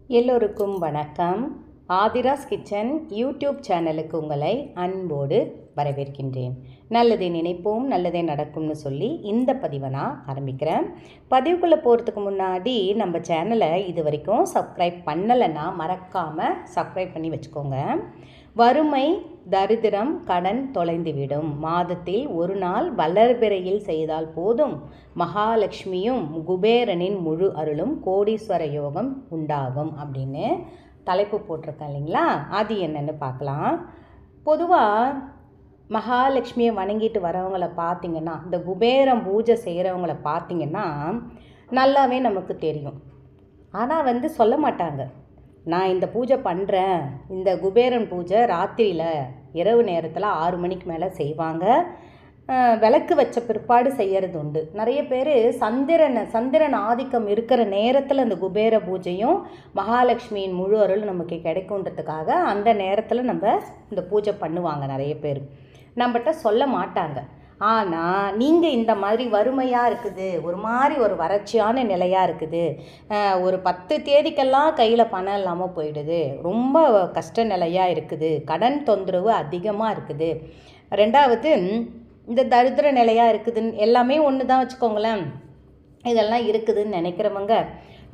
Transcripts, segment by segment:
எல்லோருக்கும் வணக்கம். Aadhira's kitchen YouTube சேனலுக்கு உங்களை அன்போடு வரவேற்கின்றேன். நல்லதை நினைப்போம், நல்லதே நடக்கும்னு சொல்லி இந்த பதிவை நான் ஆரம்பிக்கிறேன். பதிவுக்குள்ளே போகிறதுக்கு முன்னாடி நம்ம சேனலை இது வரைக்கும் சப்ஸ்கிரைப் பண்ணலைன்னா மறக்காமல் சப்ஸ்கிரைப் பண்ணி வச்சுக்கோங்க. வறுமை, தரித்திரம், கடன் தொலைந்துவிடும். மாதத்தில் ஒரு நாள் வளர்பிறையில் செய்தால் போதும். மகாலட்சுமியும் குபேரனின் முழு அருளும் கோடீஸ்வர யோகம் உண்டாகும் அப்படின்னு தலைப்பு போட்டிருக்கேன் இல்லைங்களா? அது என்னென்னு பார்க்கலாம். பொதுவாக மகாலட்சுமியை வணங்கிட்டு வரவங்களை பார்த்திங்கன்னா, இந்த குபேரம் பூஜை செய்கிறவங்கள பார்த்திங்கன்னா நல்லாவே நமக்கு தெரியும். ஆனால் சொல்ல மாட்டாங்க, நான் இந்த பூஜை பண்ணுறேன். இந்த குபேரன் பூஜை ராத்திரியில் இரவு நேரத்தில் 6 மணிக்கு மேலே செய்வாங்க. விளக்கு வச்ச பிற்பாடு செய்கிறது உண்டு. நிறைய பேர் சந்திரன் ஆதிக்கம் இருக்கிற நேரத்தில் அந்த குபேர பூஜையும் மகாலட்சுமியின் முழு அருள் நமக்கு கிடைக்குன்றதுக்காக அந்த நேரத்தில் நம்ம இந்த பூஜை பண்ணுவாங்க. நிறைய பேர் நம்மகிட்ட சொல்ல மாட்டாங்க. ஆனால் நீங்கள் இந்த மாதிரி வறுமையாக இருக்குது, ஒரு வறட்சியான நிலையாக இருக்குது, ஒரு 10 தேதிக்கெல்லாம் கையில் பணம் இல்லாமல் போயிடுது, ரொம்ப கஷ்ட நிலையாக இருக்குது, கடன் தொந்தரவு அதிகமாக இருக்குது, ரெண்டாவது இந்த தரித்திர நிலையாக இருக்குதுன்னு எல்லாமே ஒன்று தான் வச்சுக்கோங்களேன். இதெல்லாம் இருக்குதுன்னு நினைக்கிறவங்க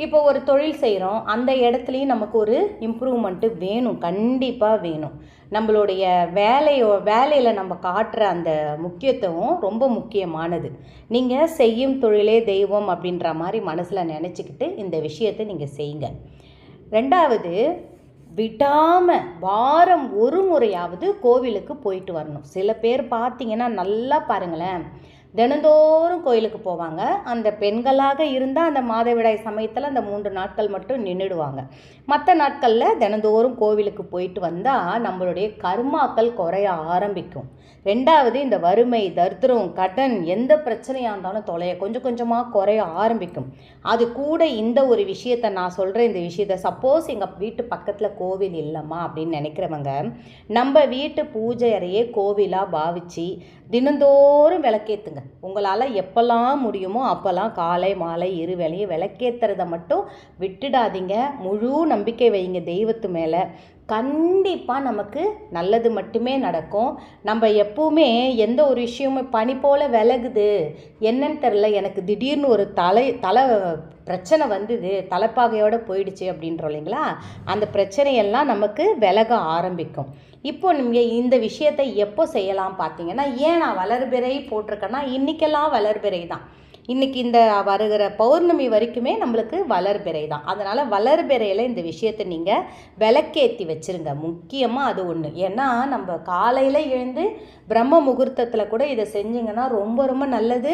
இப்போ ஒரு தொழில் செய்கிறோம், அந்த இடத்துலையும் நமக்கு ஒரு இம்ப்ரூவ்மெண்ட்டு வேணும், கண்டிப்பாக வேணும். நம்மளுடைய வேலையில் நம்ம காட்டுற அந்த முக்கியத்துவம் ரொம்ப முக்கியமானது. நீங்கள் செய்யும் தொழிலே தெய்வம் அப்படின்ற மாதிரி மனசில் நினச்சிக்கிட்டு இந்த விஷயத்தை நீங்கள் செய்யுங்க. ரெண்டாவது, விடாமல் வாரம் ஒரு முறையாவது கோவிலுக்கு போயிட்டு வரணும். சில பேர் பார்த்திங்கன்னா நல்லா பாருங்களேன், தினந்தோறும் கோயிலுக்கு போவாங்க. அந்த பெண்களாக இருந்தால் அந்த மாதவிடாய் சமயத்தில் அந்த 3 நாட்கள் மட்டும் நின்றுடுவாங்க. மற்ற நாட்களில் தினந்தோறும் கோவிலுக்கு போயிட்டு வந்தால் நம்மளுடைய கர்மாக்கள் குறைய ஆரம்பிக்கும். ரெண்டாவது, இந்த வறுமை, தரித்திரம், கடன் எந்த பிரச்சனையாக இருந்தாலும் கொஞ்சம் கொஞ்சமாக குறைய ஆரம்பிக்கும். அது கூட இந்த ஒரு விஷயத்தை நான் சொல்கிறேன். இந்த விஷயத்தை சப்போஸ் எங்கள் வீட்டு பக்கத்தில் கோவில் இல்லைம்மா அப்படின்னு நினைக்கிறவங்க, நம்ம வீட்டு பூஜை அறையே கோவிலாக பாவிச்சு தினந்தோறும் விளக்கேற்றுங்க. உங்களால் எப்போல்லாம் முடியுமோ அப்போல்லாம் காலை மாலை 2 வேளையும் விளக்கேற்றுறதை மட்டும் விட்டுடாதீங்க. முழு நம்பிக்கை வைங்க தெய்வத்து மேலே. கண்டிப்பாக நமக்கு நல்லது மட்டுமே நடக்கும். நம்ம எப்பவுமே எந்த ஒரு விஷயமும் பனி போல் விலகுது என்னன்னு தெரில, எனக்கு திடீர்னு ஒரு தலை பிரச்சனை வந்தது, தலைப்பாகையோடு போயிடுச்சு அப்படின்றோம் இல்லைங்களா? அந்த பிரச்சனையெல்லாம் நமக்கு விலக ஆரம்பிக்கும். இப்போ நீங்கள் இந்த விஷயத்தை எப்போ செய்யலாம் பார்த்தீங்கன்னா, ஏன் நான் வளர்பிறை போட்டிருக்கேன்னா, இன்றைக்கெல்லாம் வளர்பிறை தான். இன்றைக்கி இந்த வருகிற பௌர்ணமி வரைக்குமே நம்மளுக்கு வளர்பிறை தான். அதனால் வளர்பிறையில் இந்த விஷயத்தை நீங்கள் விளக்கேற்றி வச்சுருங்க. முக்கியமாக அது ஒன்று. ஏன்னா நம்ம காலையில் எழுந்து பிரம்ம முகூர்த்தத்தில் கூட இதை செஞ்சிங்கன்னா ரொம்ப ரொம்ப நல்லது.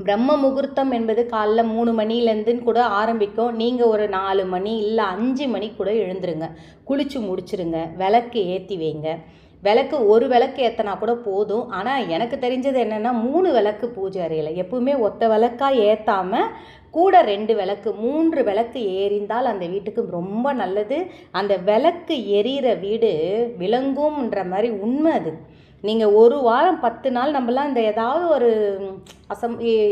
பிரம்ம முகூர்த்தம் என்பது காலைல 3 மணிலேருந்துன்னு கூட ஆரம்பிக்கும். நீங்கள் ஒரு 4 மணி இல்லை 5 மணி கூட எழுந்துருங்க, குளித்து முடிச்சுருங்க, விளக்கு ஏற்றி வைங்க. ஒரு விளக்கு ஏற்றினா கூட போதும். ஆனால் எனக்கு தெரிஞ்சது என்னென்னா, 3 விளக்கு பூஜை அறையில் எப்பவுமே ஒத்த விளக்காக ஏற்றாமல் கூட 2 விளக்கு 3 விளக்கு ஏறிந்தால் அந்த வீட்டுக்கு ரொம்ப நல்லது. அந்த விளக்கு எரிகிற வீடு விளங்கும்ன்ற மாதிரி உண்மை அது. நீங்கள் ஒரு வாரம் 10 நாள் நம்மலாம் இந்த ஏதாவது ஒரு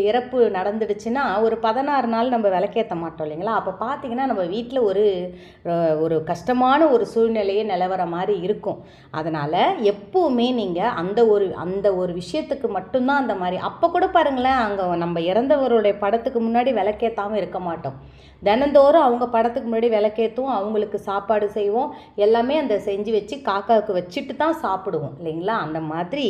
இறப்பு நடந்துடுச்சுன்னா ஒரு 16 நாள் நம்ம விளக்கேற்ற மாட்டோம் இல்லைங்களா? அப்போ பார்த்திங்கன்னா நம்ம வீட்டில் ஒரு கஷ்டமான ஒரு சூழ்நிலையே நிலவர மாதிரி இருக்கும். அதனால் எப்போவுமே நீங்கள் அந்த ஒரு விஷயத்துக்கு மட்டும்தான் அந்த மாதிரி. அப்போ கூட பாருங்களேன், அங்கே நம்ம இறந்தவருடைய படத்துக்கு முன்னாடி விளக்கேற்றாமல் இருக்க மாட்டோம். தினந்தோறும் அவங்க படத்துக்கு முன்னாடி விளக்கேற்றுவோம், அவங்களுக்கு சாப்பாடு செய்வோம், எல்லாமே அந்த செஞ்சு வச்சு காக்காவுக்கு வச்சுட்டு தான் சாப்பிடுவோம் இல்லைங்களா? அந்த மாதிரி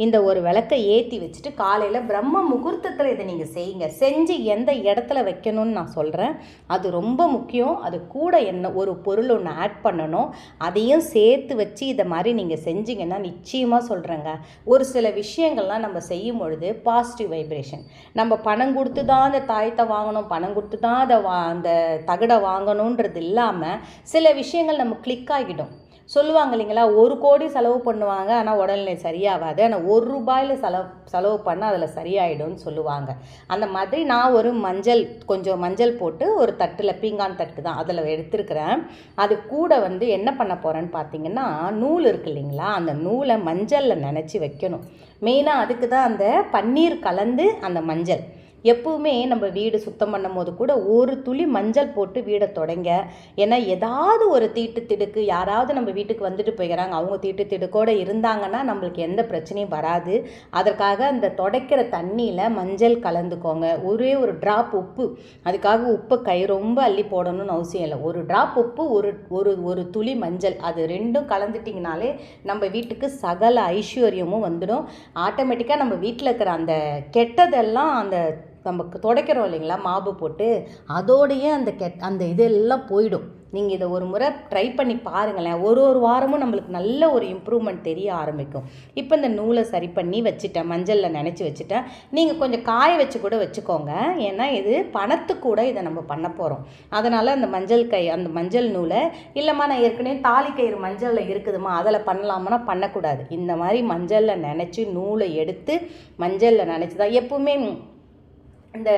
இந்த ஒரு விளக்கை ஏற்றி வச்சுட்டு காலையில் பிரம்ம முகூர்த்தத்தில் இதை நீங்கள் செய்யுங்க. செஞ்சு எந்த இடத்துல வைக்கணும்னு நான் சொல்கிறேன். அது ரொம்ப முக்கியம். அது கூட ஒரு பொருள் ஒன்று ஆட் பண்ணணும், அதையும் சேர்த்து வச்சு இதை மாதிரி நீங்கள் செஞ்சிங்கன்னா நிச்சயமாக சொல்கிறேங்க, ஒரு சில விஷயங்கள்லாம் நம்ம செய்யும் பொழுது பாசிட்டிவ் வைப்ரேஷன். நம்ம பணம் கொடுத்து தான் அந்த தாயத்தை வாங்கணும், பணம் கொடுத்து தான் அந்த தகடை வாங்கணுன்றது இல்லாமல் சில விஷயங்கள் நம்ம கிளிக் ஆகிடும். சொல்லுவாங்க இல்லைங்களா, 1 கோடி செலவு பண்ணுவாங்க ஆனால் உடல்நிலை சரியாகாது, ஆனால் ₹1 செலவு பண்ணால் அதில் சரியாயிடும்னு சொல்லுவாங்க. அந்த மாதிரி நான் கொஞ்சம் மஞ்சள் போட்டு ஒரு தட்டில், பீங்கான் தட்டு தான் அதில் எடுத்துருக்கிறேன். அது கூட என்ன பண்ண போகிறேன்னு பார்த்தீங்கன்னா, நூல் இருக்குது இல்லைங்களா, அந்த நூலை மஞ்சளில் நனைச்சி வைக்கணும். மெயினாக அதுக்கு தான் அந்த பன்னீர் கலந்து அந்த மஞ்சள் எப்பவுமே நம்ம வீடு சுத்தம் பண்ணும் போது கூட ஒரு துளி மஞ்சள் போட்டு வீடை தொடங்க. ஏன்னா ஏதாவது ஒரு தீட்டு திடுக்கு யாராவது நம்ம வீட்டுக்கு வந்துட்டு போய்க்கிறாங்க, அவங்க தீட்டு திடுக்கோடு இருந்தாங்கன்னா நம்மளுக்கு எந்த பிரச்சனையும் வராது. அதற்காக அந்த துடைக்கிற தண்ணியில் மஞ்சள் கலந்துக்கோங்க. ஒரே ஒரு ட்ராப் உப்பு, அதுக்காக உப்பை ரொம்ப அள்ளி போடணும்னு அவசியம் இல்லை. ஒரு ட்ராப் உப்பு, ஒரு ஒரு ஒரு துளி மஞ்சள், அது ரெண்டும் கலந்துட்டிங்கனாலே நம்ம வீட்டுக்கு சகல ஐஸ்வர்யமும் வந்துடும். ஆட்டோமேட்டிக்காக நம்ம வீட்டில் இருக்கிற அந்த கெட்டதெல்லாம் அந்த நமக்கு துடைக்கிறோம் இல்லைங்களா மாவு போட்டு, அதோடையே அந்த இதெல்லாம் போயிடும். நீங்கள் இதை ஒரு முறை ட்ரை பண்ணி பாருங்களேன். ஒரு வாரமும் நம்மளுக்கு நல்ல ஒரு இம்ப்ரூவ்மெண்ட் தெரிய ஆரம்பிக்கும். இப்போ இந்த நூலை சரி பண்ணி வச்சுட்டேன், மஞ்சளில் நினச்சி வச்சுட்டேன். நீங்கள் கொஞ்சம் காய வச்சு கூட வச்சுக்கோங்க. ஏன்னா இது பணத்துக்கு கூட இதை நம்ம பண்ண போகிறோம். அதனால் அந்த மஞ்சள் நூலை, இல்லைம்மா நான் ஏற்கனவே தாலி கயிறு மஞ்சளில் இருக்குதுமா அதில் பண்ணலாமான்னா பண்ணக்கூடாது. இந்த மாதிரி மஞ்சளில் நினச்சி நூலை எடுத்து மஞ்சளில் நினச்சி தான் எப்பவுமே இந்த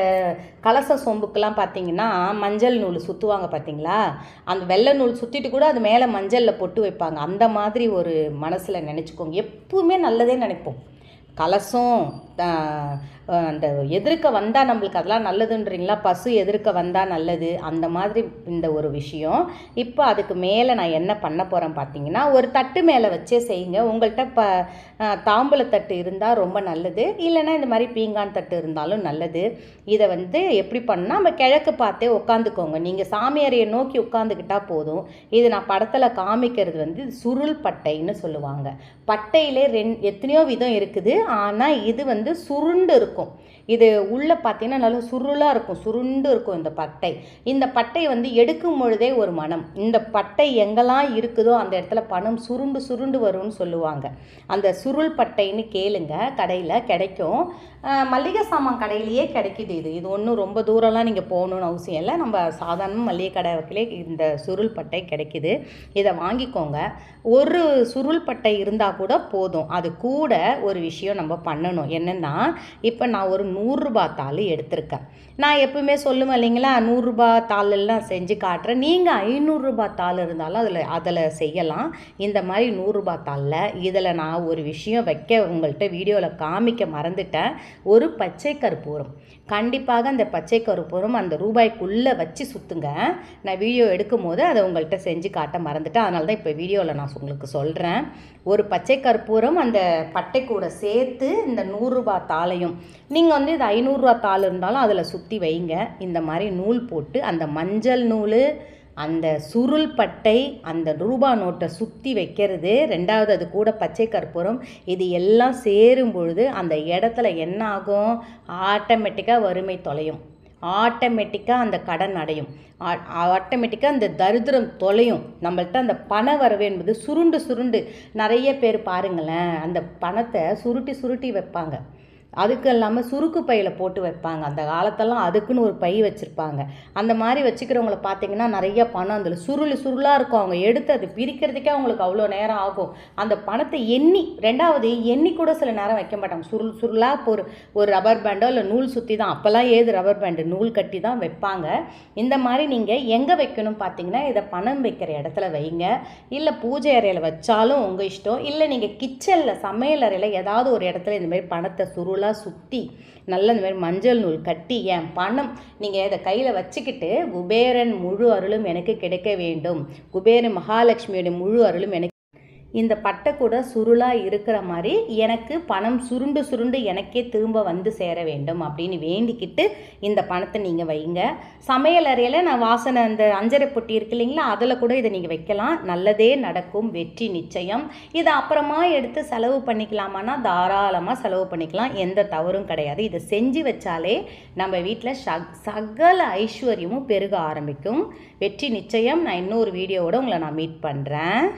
கலச சொம்புக்கெல்லாம் பார்த்தீங்கன்னா மஞ்சள் நூல் சுற்றுவாங்க பார்த்தீங்களா, அந்த வெள்ளை நூல் சுற்றிட்டு கூட அது மேலே மஞ்சளில் பொட்டு வைப்பாங்க. அந்த மாதிரி ஒரு மனசில் நினச்சிக்கோங்க. எப்பவுமே நல்லதே நினைப்போம். கலசம் அந்த எதிர்க்க வந்தால் நம்மளுக்கு அதெல்லாம் நல்லதுன்றீங்களா, பசு எதிர்க்க வந்தால் நல்லது, அந்த மாதிரி இந்த ஒரு விஷயம். இப்போ அதுக்கு மேலே நான் என்ன பண்ண போகிறேன் பார்த்தீங்கன்னா, ஒரு தட்டு மேலே வச்சே செய்யுங்க. உங்கள்கிட்ட தாம்பூலத்தட்டு இருந்தால் ரொம்ப நல்லது, இல்லைன்னா இந்த மாதிரி பீங்கான் தட்டு இருந்தாலும் நல்லது. இதை எப்படி பண்ணால் நம்ம கிழக்கு பார்த்தே உட்காந்துக்கோங்க. நீங்கள் சாமி அறையை நோக்கி உட்காந்துக்கிட்டால் போதும். இது நான் படத்தில் காமிக்கிறது சுருள் பட்டைன்னு சொல்லுவாங்க. பட்டையிலே எத்தனையோ விதம் இருக்குது. ஆனால் இது சுருண்டு இருக்கும். இது உள்ளே பார்த்தீங்கன்னா நல்லா சுருளாக இருக்கும், சுருண்டு இருக்கும் இந்த பட்டை எடுக்கும் பொழுதே ஒரு மனம். இந்த பட்டை எங்கெல்லாம் இருக்குதோ அந்த இடத்துல பணம் சுருண்டு வரும்னு சொல்லுவாங்க. அந்த சுருள் பட்டைன்னு கேளுங்க, கடையில் கிடைக்கும். மல்லிகை சாமான் கடையிலேயே கிடைக்கிது. இது ஒன்றும் ரொம்ப தூரம்லாம் நீங்கள் போகணுன்னு அவசியம் இல்லை. நம்ம சாதாரண மல்லிகை கடையிலே இந்த சுருள் பட்டை கிடைக்கிது. இதை வாங்கிக்கோங்க. ஒரு சுருள் பட்டை இருந்தால் கூட போதும். அது கூட ஒரு விஷயம் நம்ம பண்ணணும். என்னென்னா, இப்போ நான் ஒரு 100 ரூபாய் தாள் எடுத்திருக்கேன். நான் எப்பவுமே சொல்லுவேன் இல்லைங்களா, 100 ரூபாய் தாளெல்லாம் செஞ்சு காட்டுறேன். நீங்கள் 500 ரூபாய் தாள் இருந்தாலும் அதில் செய்யலாம். இந்த மாதிரி 100 ரூபாய் தாளில் இதில் நான் ஒரு விஷயம் வைக்க உங்கள்கிட்ட வீடியோவில் காமிக்க மறந்துட்டேன். ஒரு பச்சை கற்பூரம். கண்டிப்பாக அந்த பச்சை கற்பூரம் அந்த ரூபாய்க்குள்ளே வச்சு சுற்றுங்க. நான் வீடியோ எடுக்கும் போது அதை உங்கள்கிட்ட செஞ்சு காட்ட மறந்துட்டேன். அதனால தான் இப்போ வீடியோவில் நான் உங்களுக்கு சொல்கிறேன். ஒரு பச்சை கற்பூரம் அந்த பட்டை கூட சேர்த்து இந்த 100 ரூபாய் தாளையும் நீங்கள் இது 500 ரூபாய் தாள் இருந்தாலும் அதில் சுற்றி வைங்க. இந்த மாதிரி நூல் போட்டு அந்த மஞ்சள் நூல், அந்த சுருள் பட்டை, அந்த ரூபா நோட்டை சுற்றி வைக்கிறது, ரெண்டாவது அது கூட பச்சை கற்பூரம், இது எல்லாம் சேரும் பொழுது அந்த இடத்துல என்ன ஆகும், ஆட்டோமேட்டிக்காக வறுமை தொலையும், ஆட்டோமேட்டிக்காக அந்த கடன் அடையும், ஆட்டோமேட்டிக்காக அந்த தரித்திரம் தொலையும். நம்மள்கிட்ட அந்த பண வரவு என்பது சுருண்டு நிறைய பேர் பாருங்களேன், அந்த பணத்தை சுருட்டி வைப்பாங்க. அதுக்கு இல்லாமல் சுருக்கு பையில் போட்டு வைப்பாங்க. அந்த காலத்தெல்லாம் அதுக்குன்னு ஒரு பை வச்சுருப்பாங்க. அந்த மாதிரி வச்சுக்கிறவங்கள பார்த்தீங்கன்னா நிறைய பணம் அதில் சுருளாக இருக்கும். அவங்க எடுத்து அது பிரிக்கிறதுக்கே அவங்களுக்கு அவ்வளோ நேரம் ஆகும். அந்த பணத்தை எண்ணி கூட சில நேரம் வைக்க மாட்டாங்க. சுருளாக ஒரு ரப்பர் பேண்டோ இல்லை நூல் சுற்றி தான், அப்போல்லாம் ஏது ரப்பர் பேண்டு, நூல் கட்டி தான் வைப்பாங்க. இந்த மாதிரி நீங்கள் எங்கே வைக்கணும் பார்த்தீங்கன்னா, இதை பணம் வைக்கிற இடத்துல வைங்க. இல்லை பூஜை அறையில் வச்சாலும் உங்கள் இஷ்டம். இல்லை நீங்கள் கிச்சனில் சமையல் அறையில் ஏதாவது ஒரு இடத்துல இந்த மாதிரி பணத்தை சுற்றி நல்ல இந்த மாதிரி மஞ்சள் நூல் கட்டி, என் பணம் நீங்கள் இதை கையில் வச்சுக்கிட்டு, குபேரன் முழு அருளும் எனக்கு கிடைக்க வேண்டும், குபேரன் மகாலட்சுமியோட முழு அருளும் எனக்கு, இந்த பட்டை கூட சுருளாக இருக்கிற மாதிரி எனக்கு பணம் சுருண்டு எனக்கே திரும்ப சேர வேண்டும் அப்படின்னு வேண்டிக்கிட்டு இந்த பணத்தை நீங்கள் வைங்க. சமையல் அறையில் நான் வாசனை அந்த அஞ்சரை பொட்டி இருக்கு இல்லைங்களா, அதில் கூட இதை நீங்கள் வைக்கலாம். நல்லதே நடக்கும், வெற்றி நிச்சயம். இதை அப்புறமா எடுத்து செலவு பண்ணிக்கலாமான்னா தாராளமாக செலவு பண்ணிக்கலாம், எந்த தவறும் கிடையாது. இதை செஞ்சு வச்சாலே நம்ம வீட்டில் சகல ஐஸ்வர்யமும் பெருக ஆரம்பிக்கும். வெற்றி நிச்சயம். நான் இன்னொரு வீடியோவோட உங்களை நான் மீட் பண்ணுறேன்.